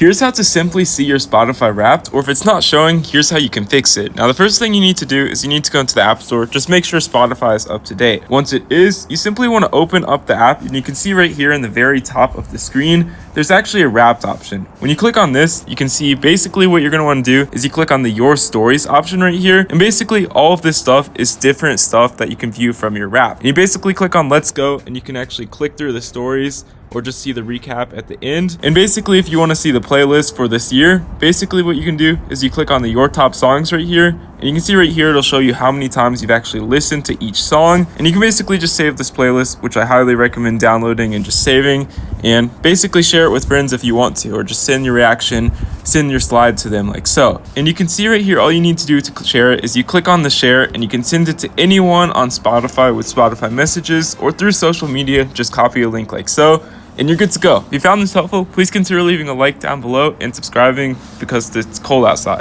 Here's how to simply see your Spotify Wrapped, or if it's not showing, here's how you can fix it. Now, the first thing you need to do is you need to go into the App Store. Just make sure Spotify is up to date. Once it is, you simply want to open up the app, and you can see right here in the very top of the screen, there's actually a Wrapped option. When you click on this, you can see basically what you're going to want to do is you click on the Your Stories option right here, and basically all of this stuff is different stuff that you can view from your Wrap. And you basically click on Let's Go, and you can actually click through the stories or just see the recap at the end. And basically, if you want to see the playlist for this year, basically what you can do is you click on the Your Top Songs right here, and you can see right here, it'll show you how many times you've actually listened to each song. And you can basically just save this playlist, which I highly recommend downloading and just saving, and basically share it with friends if you want to, or just send your reaction, send your slide to them like so. And you can see right here, all you need to do to share it is you click on the share, and you can send it to anyone on Spotify with Spotify messages, or through social media, just copy a link like so, and you're good to go. If you found this helpful, please consider leaving a like down below and subscribing because it's cold outside.